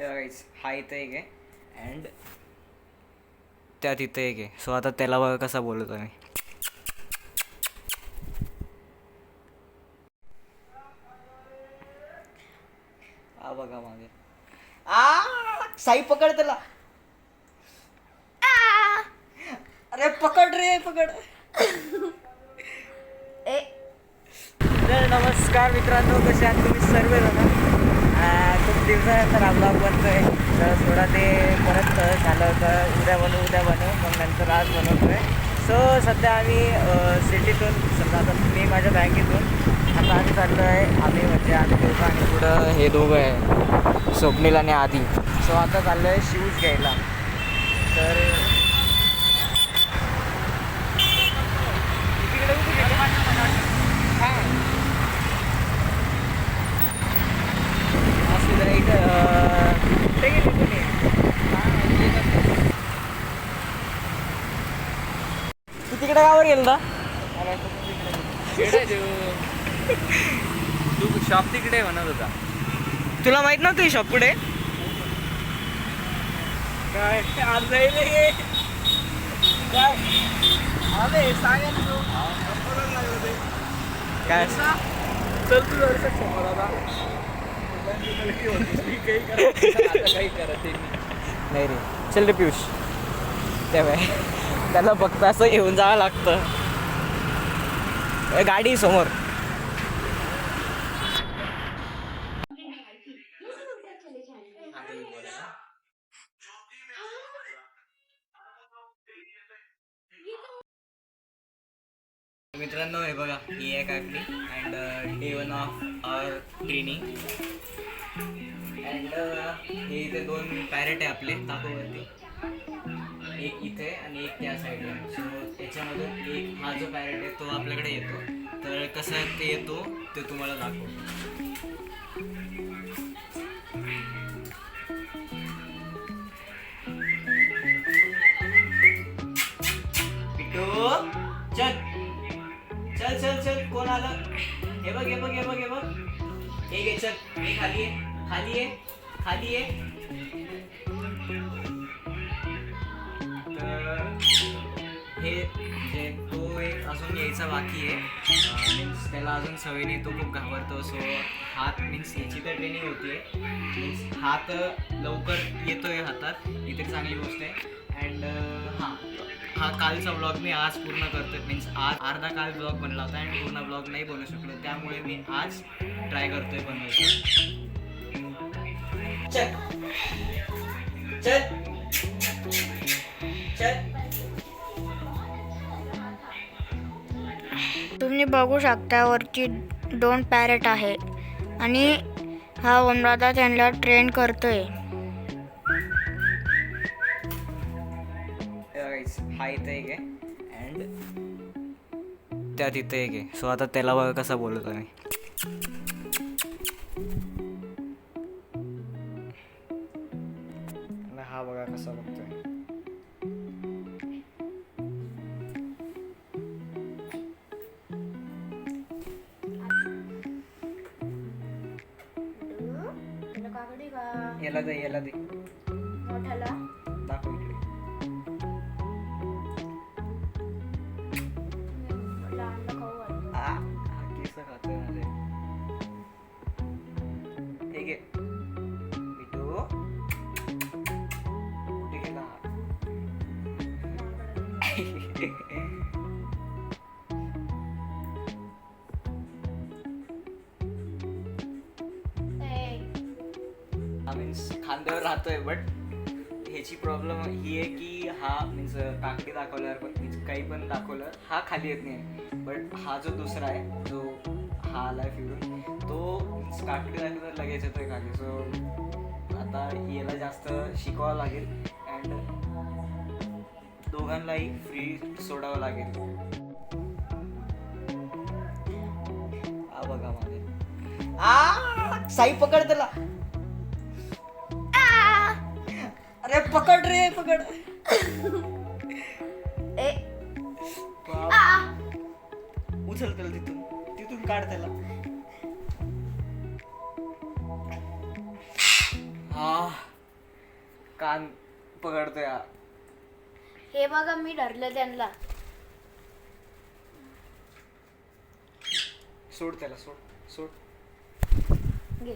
हा इथं एक आहे अँड त्या तिथे एक आहे. सो आता त्याला बघा कसा बोलतो मी. हा बघा मागे. साई पकड त्याला. अरे पकड रे पकड. तर नमस्कार मित्रांनो, कसे आहात तुम्ही सर्वजण. खूप दिवसानंतर हा ब्लॉग बनतोय. तर थोडा ते परत झालं होतं उद्या बनवू मग नंतर आज बनवतोय. सो सध्या आम्ही सिटीतून समजा आता मी माझ्या बँकेतून आता आम्ही चाललो आहे. आम्ही दोघं आणि पुढं हे दोघं आहे स्वप्नील आणि आधी. सो आता चाललो आहे शूज घ्यायला. तर तू तिकडे गावावर गेलता. तू शॉप तिकडे म्हणत होता. तुला माहित नव्हतं ही शॉप कुठे. काय आज जाईल काय आले सांगा काय चल तू जर समोर आता काही करत नाही रे. चल रे पियुष. त्याला फक्त असं येऊन जावं लागतं. गाडी समोर. मित्रांनो हे बघा, ही एक आपली and day 1 of our training. And हे इथे 2 पॅरेट आहे आपले ताकोवरती. एक इथे आणि एक त्या साईडला. सो त्याच्यामधून एक हा जो पॅरेट आहे तो आपल्याकडे येतो. तर कसं ते येतो ते तुम्हाला दाखवतो. चल चल चल चल कोण आलं. हे बघ हे बघ हे बघ हे बघ. हे घे चल. हे खाली आहे खाली आहे खाली आहे. तर हे म्हणजे तो एक अजून यायचा बाकी आहे. मीन्स त्याला अजून सवय नाही, तो खूप घाबरतो. सो हात मीन्स याची तर ट्रेनिंग होती आहे. मीन्स हात लवकर येतोय हातात, ही तर चांगली गोष्ट आहे. अँड हा कालचा ब्लॉग मी आज पूर्ण करतोय. मीन्स आज अर्धा काल ब्लॉग बनला होता आणि पूर्ण ब्लॉग नाही बनवू शकलो. त्यामुळे मी आज ट्राय करतोय बनवायचं. चल चल चल. तुम्ही बघू शकता वरती 2 पॅरेट आहे आणि हा ओमराधा त्यांना ट्रेन करतोय. हा इथं एक आहे अँड त्या तिथं एक आहे. सो आता त्याला बघा कसा बोलतो मी. हा बघा कसा बघतोय. याला दे मोठ्याला दाखव इकडे. हा केस खातोय माझे. हे घे बिटू. कुठे गेला. हा मीन्स खांद्यावर राहतोय. बट ह्याची प्रॉब्लेम ही आहे की हा मीन्स काकडी दाखवल्यावर पण मीन्स काही पण दाखवलं हा खाली येत नाही. बट हा जो दुसरा आहे जो हा आलाय फिरून तो मीन्स काकडी दाखवल्यावर लगेच येतोय खाली. सो आता याला जास्त शिकवावं लागेल अँड दोघांनाही फ्री सोडावं लागेल. हा बघा मागे. साई पकड त्याला. अरे पकड रे पकड. उचल त्याला तिथून काढ त्याला. हा कान पकडतोय हा. हे बघा मी धरलं त्यांना. सोड त्याला, सोड सोड. घे.